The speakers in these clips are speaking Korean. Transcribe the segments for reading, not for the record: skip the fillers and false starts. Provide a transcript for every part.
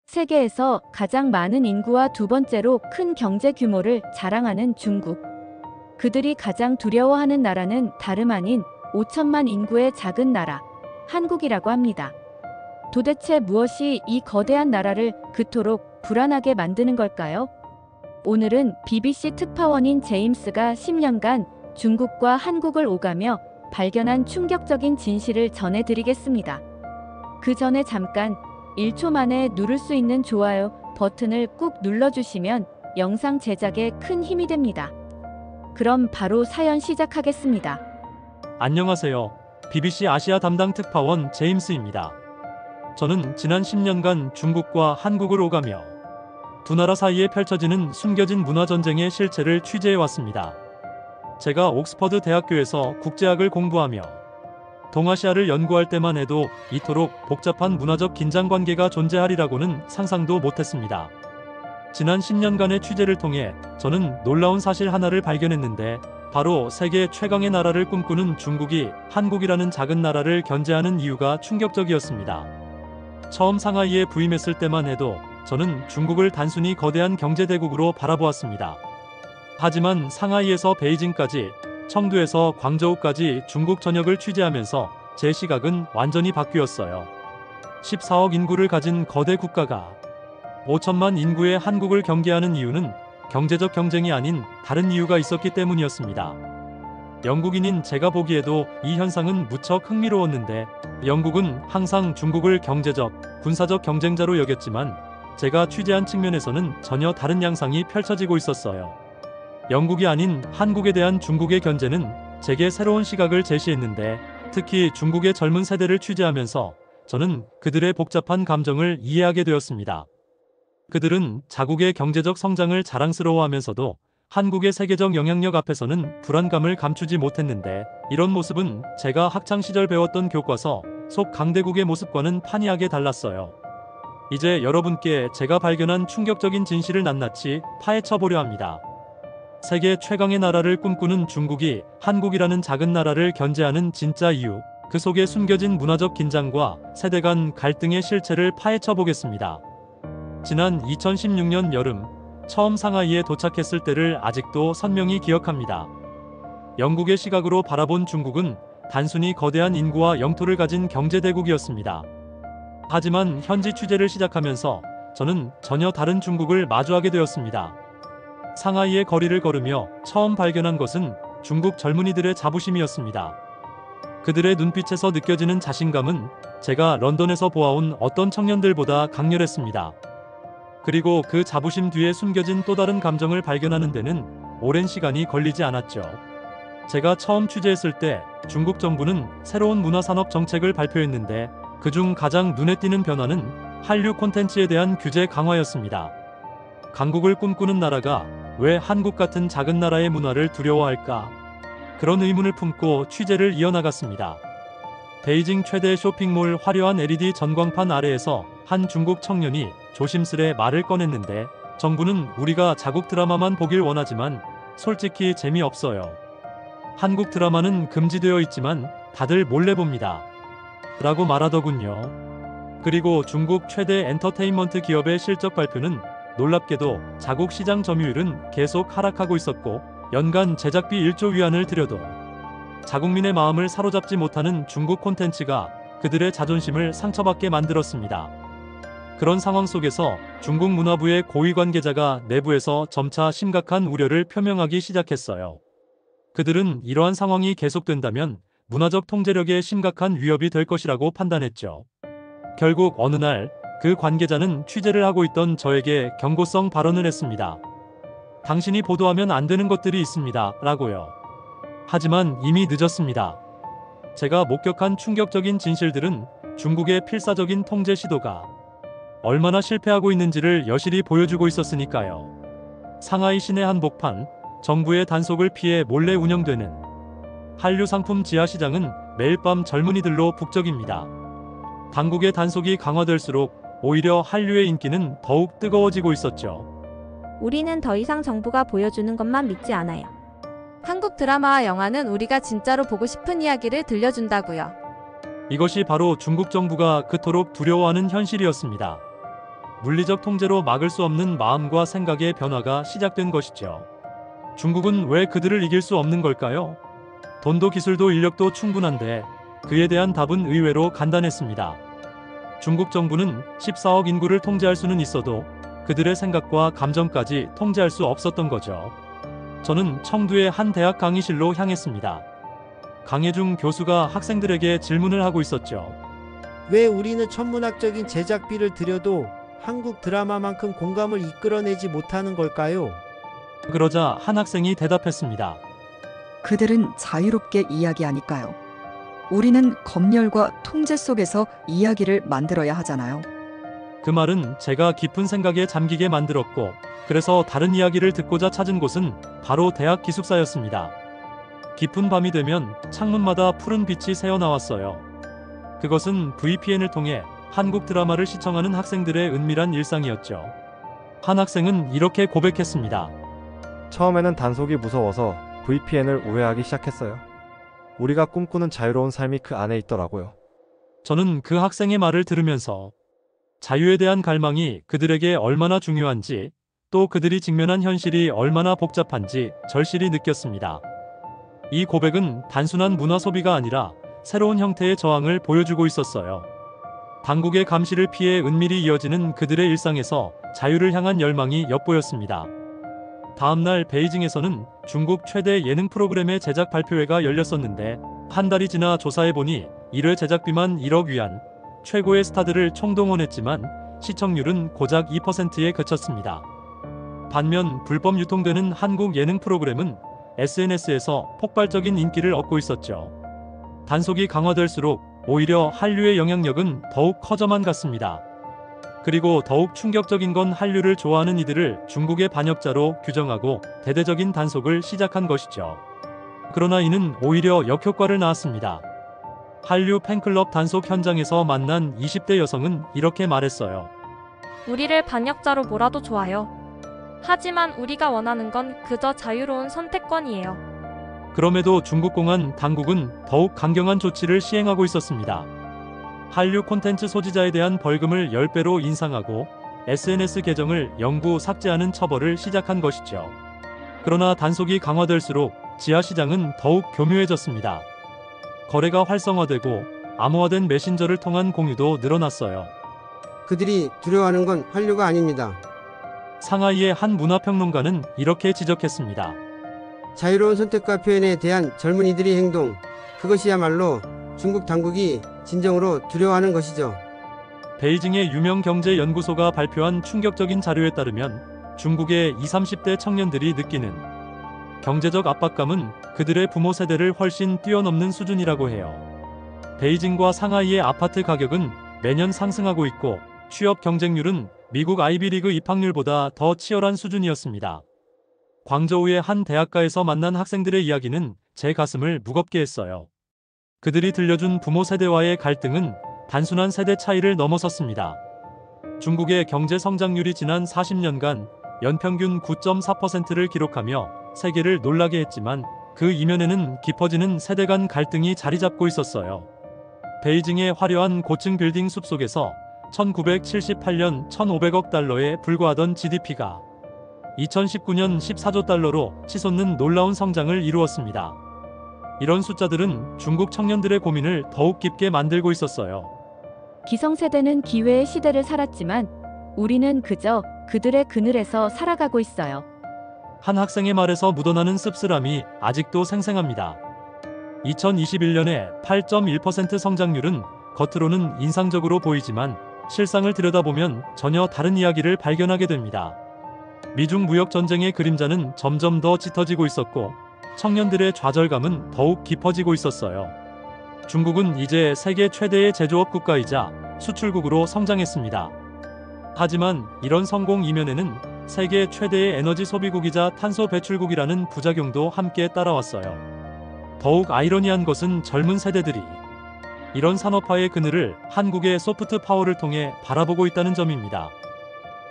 세계에서 가장 많은 인구와 두 번째로 큰 경제 규모를 자랑하는 중국. 그들이 가장 두려워하는 나라는 다름 아닌 5천만 인구의 작은 나라, 한국이라고 합니다. 도대체 무엇이 이 거대한 나라를 그토록 불안하게 만드는 걸까요? 오늘은 BBC 특파원인 제임스가 10년간 중국과 한국을 오가며 발견한 충격적인 진실을 전해드리겠습니다. 그 전에 잠깐 1초 만에 누를 수 있는 좋아요 버튼을 꾹 눌러주시면 영상 제작에 큰 힘이 됩니다. 그럼 바로 사연 시작하겠습니다. 안녕하세요. BBC 아시아 담당 특파원 제임스입니다. 저는 지난 10년간 중국과 한국을 오가며 두 나라 사이에 펼쳐지는 숨겨진 문화전쟁의 실체를 취재해왔습니다. 제가 옥스퍼드 대학교에서 국제학을 공부하며 동아시아를 연구할 때만 해도 이토록 복잡한 문화적 긴장관계가 존재하리라고는 상상도 못했습니다. 지난 10년간의 취재를 통해 저는 놀라운 사실 하나를 발견했는데, 바로 세계 최강의 나라를 꿈꾸는 중국이 한국이라는 작은 나라를 견제하는 이유가 충격적이었습니다. 처음 상하이에 부임했을 때만 해도 저는 중국을 단순히 거대한 경제대국으로 바라보았습니다. 하지만 상하이에서 베이징까지, 청두에서 광저우까지 중국 전역을 취재하면서 제 시각은 완전히 바뀌었어요. 14억 인구를 가진 거대 국가가 5천만 인구의 한국을 경계하는 이유는 경제적 경쟁이 아닌 다른 이유가 있었기 때문이었습니다. 영국인인 제가 보기에도 이 현상은 무척 흥미로웠는데, 영국은 항상 중국을 경제적, 군사적 경쟁자로 여겼지만 제가 취재한 측면에서는 전혀 다른 양상이 펼쳐지고 있었어요. 영국이 아닌 한국에 대한 중국의 견제는 제게 새로운 시각을 제시했는데, 특히 중국의 젊은 세대를 취재하면서 저는 그들의 복잡한 감정을 이해하게 되었습니다. 그들은 자국의 경제적 성장을 자랑스러워하면서도 한국의 세계적 영향력 앞에서는 불안감을 감추지 못했는데, 이런 모습은 제가 학창시절 배웠던 교과서 속 강대국의 모습과는 판이하게 달랐어요. 이제 여러분께 제가 발견한 충격적인 진실을 낱낱이 파헤쳐보려 합니다. 세계 최강의 나라를 꿈꾸는 중국이 한국이라는 작은 나라를 견제하는 진짜 이유, 그 속에 숨겨진 문화적 긴장과 세대 간 갈등의 실체를 파헤쳐 보겠습니다. 지난 2016년 여름, 처음 상하이에 도착했을 때를 아직도 선명히 기억합니다. 영국의 시각으로 바라본 중국은 단순히 거대한 인구와 영토를 가진 경제대국이었습니다. 하지만 현지 취재를 시작하면서 저는 전혀 다른 중국을 마주하게 되었습니다. 상하이의 거리를 걸으며 처음 발견한 것은 중국 젊은이들의 자부심이었습니다. 그들의 눈빛에서 느껴지는 자신감은 제가 런던에서 보아온 어떤 청년들보다 강렬했습니다. 그리고 그 자부심 뒤에 숨겨진 또 다른 감정을 발견하는 데는 오랜 시간이 걸리지 않았죠. 제가 처음 취재했을 때 중국 정부는 새로운 문화산업 정책을 발표했는데, 그중 가장 눈에 띄는 변화는 한류 콘텐츠에 대한 규제 강화였습니다. 강국을 꿈꾸는 나라가 왜 한국 같은 작은 나라의 문화를 두려워할까? 그런 의문을 품고 취재를 이어나갔습니다. 베이징 최대 쇼핑몰 화려한 LED 전광판 아래에서 한 중국 청년이 조심스레 말을 꺼냈는데, 정부는 우리가 자국 드라마만 보길 원하지만 솔직히 재미없어요. 한국 드라마는 금지되어 있지만 다들 몰래 봅니다. 라고 말하더군요. 그리고 중국 최대 엔터테인먼트 기업의 실적 발표는 놀랍게도 자국 시장 점유율은 계속 하락하고 있었고, 연간 제작비 1조 위안을 들여도 자국민의 마음을 사로잡지 못하는 중국 콘텐츠가 그들의 자존심을 상처받게 만들었습니다. 그런 상황 속에서 중국 문화부의 고위 관계자가 내부에서 점차 심각한 우려를 표명하기 시작했어요. 그들은 이러한 상황이 계속된다면 문화적 통제력에 심각한 위협이 될 것이라고 판단했죠. 결국 어느 날 그 관계자는 취재를 하고 있던 저에게 경고성 발언을 했습니다. 당신이 보도하면 안 되는 것들이 있습니다. 라고요. 하지만 이미 늦었습니다. 제가 목격한 충격적인 진실들은 중국의 필사적인 통제 시도가 얼마나 실패하고 있는지를 여실히 보여주고 있었으니까요. 상하이 시내 한복판, 정부의 단속을 피해 몰래 운영되는 한류 상품 지하시장은 매일 밤 젊은이들로 북적입니다. 당국의 단속이 강화될수록 오히려 한류의 인기는 더욱 뜨거워지고 있었죠. 우리는 더 이상 정부가 보여주는 것만 믿지 않아요. 한국 드라마와 영화는 우리가 진짜로 보고 싶은 이야기를 들려준다고요. 이것이 바로 중국 정부가 그토록 두려워하는 현실이었습니다. 물리적 통제로 막을 수 없는 마음과 생각의 변화가 시작된 것이죠. 중국은 왜 그들을 이길 수 없는 걸까요? 돈도 기술도 인력도 충분한데 그에 대한 답은 의외로 간단했습니다. 중국 정부는 14억 인구를 통제할 수는 있어도 그들의 생각과 감정까지 통제할 수 없었던 거죠. 저는 청두의 한 대학 강의실로 향했습니다. 강혜중 교수가 학생들에게 질문을 하고 있었죠. 왜 우리는 천문학적인 제작비를 들여도 한국 드라마만큼 공감을 이끌어내지 못하는 걸까요? 그러자 한 학생이 대답했습니다. 그들은 자유롭게 이야기하니까요. 우리는 검열과 통제 속에서 이야기를 만들어야 하잖아요. 그 말은 제가 깊은 생각에 잠기게 만들었고, 그래서 다른 이야기를 듣고자 찾은 곳은 바로 대학 기숙사였습니다. 깊은 밤이 되면 창문마다 푸른 빛이 새어나왔어요. 그것은 VPN을 통해 한국 드라마를 시청하는 학생들의 은밀한 일상이었죠. 한 학생은 이렇게 고백했습니다. 처음에는 단속이 무서워서 VPN을 우회하기 시작했어요. 우리가 꿈꾸는 자유로운 삶이 그 안에 있더라고요. 저는 그 학생의 말을 들으면서 자유에 대한 갈망이 그들에게 얼마나 중요한지, 또 그들이 직면한 현실이 얼마나 복잡한지 절실히 느꼈습니다. 이 고백은 단순한 문화 소비가 아니라 새로운 형태의 저항을 보여주고 있었어요. 당국의 감시를 피해 은밀히 이어지는 그들의 일상에서 자유를 향한 열망이 엿보였습니다. 다음날 베이징에서는 중국 최대 예능 프로그램의 제작 발표회가 열렸었는데, 한 달이 지나 조사해보니 1회 제작비만 1억 위안, 최고의 스타들을 총동원했지만 시청률은 고작 2%에 그쳤습니다. 반면 불법 유통되는 한국 예능 프로그램은 SNS에서 폭발적인 인기를 얻고 있었죠. 단속이 강화될수록 오히려 한류의 영향력은 더욱 커져만 갔습니다. 그리고 더욱 충격적인 건 한류를 좋아하는 이들을 중국의 반역자로 규정하고 대대적인 단속을 시작한 것이죠. 그러나 이는 오히려 역효과를 낳았습니다. 한류 팬클럽 단속 현장에서 만난 20대 여성은 이렇게 말했어요. 우리를 반역자로 몰아도 좋아요. 하지만 우리가 원하는 건 그저 자유로운 선택권이에요. 그럼에도 중국 공안 당국은 더욱 강경한 조치를 시행하고 있었습니다. 한류 콘텐츠 소지자에 대한 벌금을 10배로 인상하고 SNS 계정을 영구 삭제하는 처벌을 시작한 것이죠. 그러나 단속이 강화될수록 지하시장은 더욱 교묘해졌습니다. 거래가 활성화되고 암호화된 메신저를 통한 공유도 늘어났어요. 그들이 두려워하는 건 한류가 아닙니다. 상하이의 한 문화평론가는 이렇게 지적했습니다. 자유로운 선택과 표현에 대한 젊은이들의 행동, 그것이야말로 중국 당국이 진정으로 두려워하는 것이죠. 베이징의 유명 경제연구소가 발표한 충격적인 자료에 따르면 중국의 20, 30대 청년들이 느끼는 경제적 압박감은 그들의 부모 세대를 훨씬 뛰어넘는 수준이라고 해요. 베이징과 상하이의 아파트 가격은 매년 상승하고 있고 취업 경쟁률은 미국 아이비리그 입학률보다 더 치열한 수준이었습니다. 광저우의 한 대학가에서 만난 학생들의 이야기는 제 가슴을 무겁게 했어요. 그들이 들려준 부모 세대와의 갈등은 단순한 세대 차이를 넘어섰습니다. 중국의 경제 성장률이 지난 40년간 연평균 9.4%를 기록하며 세계를 놀라게 했지만 그 이면에는 깊어지는 세대 간 갈등이 자리 잡고 있었어요. 베이징의 화려한 고층 빌딩 숲속에서 1978년 1,500억 달러에 불과하던 GDP가 2019년 14조 달러로 치솟는 놀라운 성장을 이루었습니다. 이런 숫자들은 중국 청년들의 고민을 더욱 깊게 만들고 있었어요. 기성세대는 기회의 시대를 살았지만 우리는 그저 그들의 그늘에서 살아가고 있어요. 한 학생의 말에서 묻어나는 씁쓸함이 아직도 생생합니다. 2021년에 8.1% 성장률은 겉으로는 인상적으로 보이지만 실상을 들여다보면 전혀 다른 이야기를 발견하게 됩니다. 미중 무역 전쟁의 그림자는 점점 더 짙어지고 있었고 청년들의 좌절감은 더욱 깊어지고 있었어요. 중국은 이제 세계 최대의 제조업 국가이자 수출국으로 성장했습니다. 하지만 이런 성공 이면에는 세계 최대의 에너지 소비국이자 탄소 배출국이라는 부작용도 함께 따라왔어요. 더욱 아이러니한 것은 젊은 세대들이 이런 산업화의 그늘을 한국의 소프트 파워를 통해 바라보고 있다는 점입니다.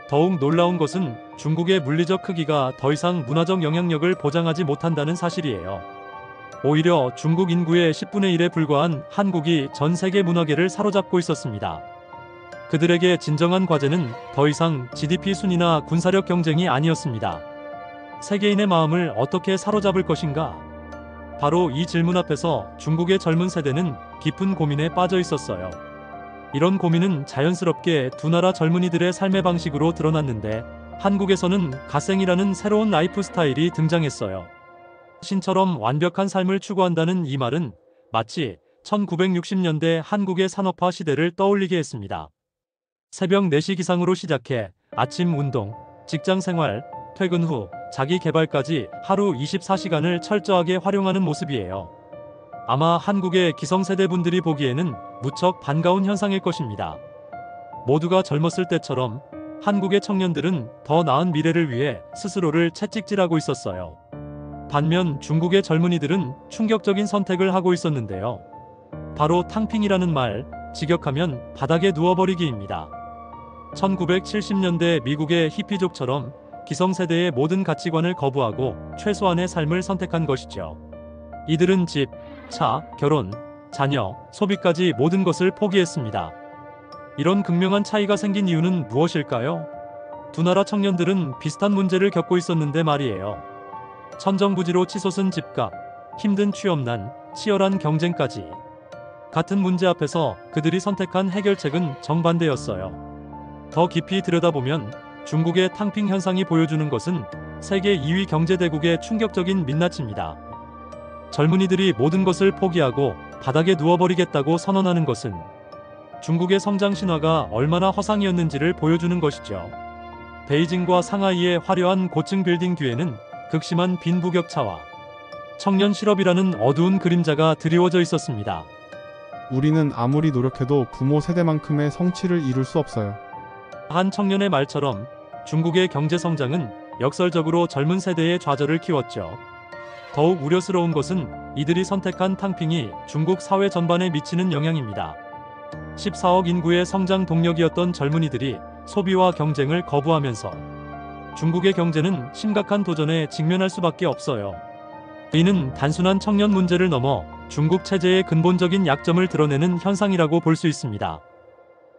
더욱 놀라운 것은 중국의 물리적 크기가 더 이상 문화적 영향력을 보장하지 못한다는 사실이에요. 오히려 중국 인구의 10분의 1에 불과한 한국이 전 세계 문화계를 사로잡고 있었습니다. 그들에게 진정한 과제는 더 이상 GDP 순위나 군사력 경쟁이 아니었습니다. 세계인의 마음을 어떻게 사로잡을 것인가? 바로 이 질문 앞에서 중국의 젊은 세대는 깊은 고민에 빠져 있었어요. 이런 고민은 자연스럽게 두 나라 젊은이들의 삶의 방식으로 드러났는데, 한국에서는 갓생이라는 새로운 라이프 스타일이 등장했어요. 신처럼 완벽한 삶을 추구한다는 이 말은 마치 1960년대 한국의 산업화 시대를 떠올리게 했습니다. 새벽 4시 기상으로 시작해 아침 운동, 직장 생활, 퇴근 후 자기 개발까지 하루 24시간을 철저하게 활용하는 모습이에요. 아마 한국의 기성세대 분들이 보기에는 무척 반가운 현상일 것입니다. 모두가 젊었을 때처럼 한국의 청년들은 더 나은 미래를 위해 스스로를 채찍질하고 있었어요. 반면 중국의 젊은이들은 충격적인 선택을 하고 있었는데요. 바로 탕핑이라는 말, 직역하면 바닥에 누워버리기입니다. 1970년대 미국의 히피족처럼 기성세대의 모든 가치관을 거부하고 최소한의 삶을 선택한 것이죠. 이들은 집, 차, 결혼, 자녀, 소비까지 모든 것을 포기했습니다. 이런 극명한 차이가 생긴 이유는 무엇일까요? 두 나라 청년들은 비슷한 문제를 겪고 있었는데 말이에요. 천정부지로 치솟은 집값, 힘든 취업난, 치열한 경쟁까지. 같은 문제 앞에서 그들이 선택한 해결책은 정반대였어요. 더 깊이 들여다보면 중국의 탕핑 현상이 보여주는 것은 세계 2위 경제대국의 충격적인 민낯입니다. 젊은이들이 모든 것을 포기하고 바닥에 누워버리겠다고 선언하는 것은 중국의 성장 신화가 얼마나 허상이었는지를 보여주는 것이죠. 베이징과 상하이의 화려한 고층 빌딩 뒤에는 극심한 빈부격차와 청년 실업이라는 어두운 그림자가 드리워져 있었습니다. 우리는 아무리 노력해도 부모 세대만큼의 성취를 이룰 수 없어요. 한 청년의 말처럼 중국의 경제 성장은 역설적으로 젊은 세대의 좌절을 키웠죠. 더욱 우려스러운 것은 이들이 선택한 탕핑이 중국 사회 전반에 미치는 영향입니다. 14억 인구의 성장 동력이었던 젊은이들이 소비와 경쟁을 거부하면서 중국의 경제는 심각한 도전에 직면할 수밖에 없어요. 이는 단순한 청년 문제를 넘어 중국 체제의 근본적인 약점을 드러내는 현상이라고 볼 수 있습니다.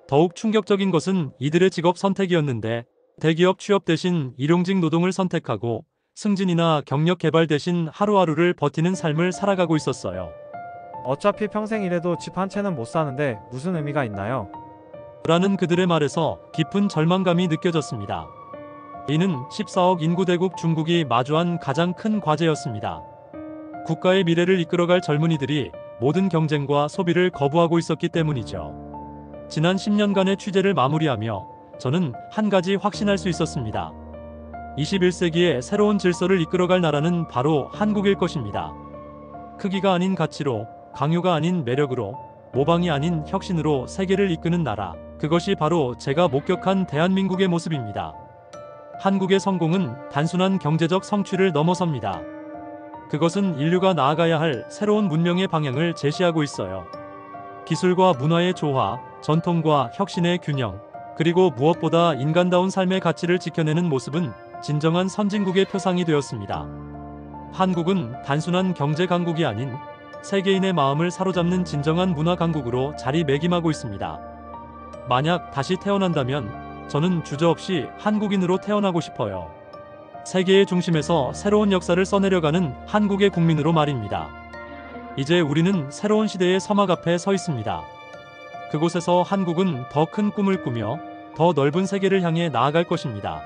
더욱 충격적인 것은 이들의 직업 선택이었는데, 대기업 취업 대신 일용직 노동을 선택하고 승진이나 경력 개발 대신 하루하루를 버티는 삶을 살아가고 있었어요. 어차피 평생 일해도 집 한 채는 못 사는데 무슨 의미가 있나요? 라는 그들의 말에서 깊은 절망감이 느껴졌습니다. 이는 14억 인구 대국 중국이 마주한 가장 큰 과제였습니다. 국가의 미래를 이끌어갈 젊은이들이 모든 경쟁과 소비를 거부하고 있었기 때문이죠. 지난 10년간의 취재를 마무리하며 저는 한 가지 확신할 수 있었습니다. 21세기의 새로운 질서를 이끌어갈 나라는 바로 한국일 것입니다. 크기가 아닌 가치로, 강요가 아닌 매력으로, 모방이 아닌 혁신으로 세계를 이끄는 나라. 그것이 바로 제가 목격한 대한민국의 모습입니다. 한국의 성공은 단순한 경제적 성취를 넘어섭니다. 그것은 인류가 나아가야 할 새로운 문명의 방향을 제시하고 있어요. 기술과 문화의 조화, 전통과 혁신의 균형, 그리고 무엇보다 인간다운 삶의 가치를 지켜내는 모습은 진정한 선진국의 표상이 되었습니다. 한국은 단순한 경제 강국이 아닌 세계인의 마음을 사로잡는 진정한 문화 강국으로 자리매김하고 있습니다. 만약 다시 태어난다면 저는 주저없이 한국인으로 태어나고 싶어요. 세계의 중심에서 새로운 역사를 써내려가는 한국의 국민으로 말입니다. 이제 우리는 새로운 시대의 서막 앞에 서 있습니다. 그곳에서 한국은 더 큰 꿈을 꾸며 더 넓은 세계를 향해 나아갈 것입니다.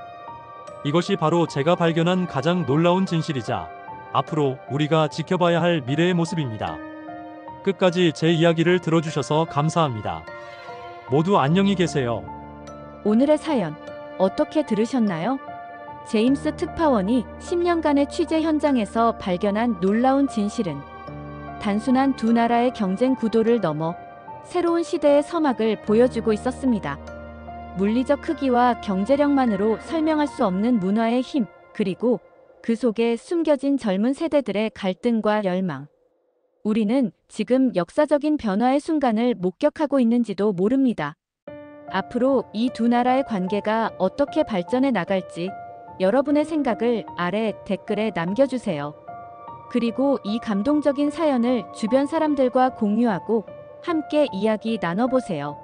이것이 바로 제가 발견한 가장 놀라운 진실이자 앞으로 우리가 지켜봐야 할 미래의 모습입니다. 끝까지 제 이야기를 들어주셔서 감사합니다. 모두 안녕히 계세요. 오늘의 사연 어떻게 들으셨나요? 제임스 특파원이 10년간의 취재 현장에서 발견한 놀라운 진실은 단순한 두 나라의 경쟁 구도를 넘어 새로운 시대의 서막을 보여주고 있었습니다. 물리적 크기와 경제력만으로 설명할 수 없는 문화의 힘, 그리고 그 속에 숨겨진 젊은 세대들의 갈등과 열망. 우리는 지금 역사적인 변화의 순간을 목격하고 있는지도 모릅니다. 앞으로 이 두 나라의 관계가 어떻게 발전해 나갈지 여러분의 생각을 아래 댓글에 남겨주세요. 그리고 이 감동적인 사연을 주변 사람들과 공유하고 함께 이야기 나눠보세요.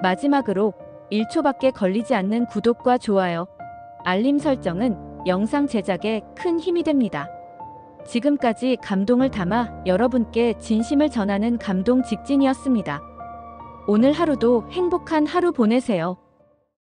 마지막으로 1초밖에 걸리지 않는 구독과 좋아요, 알림 설정은 영상 제작에 큰 힘이 됩니다. 지금까지 감동을 담아 여러분께 진심을 전하는 감동 직진이었습니다. 오늘 하루도 행복한 하루 보내세요.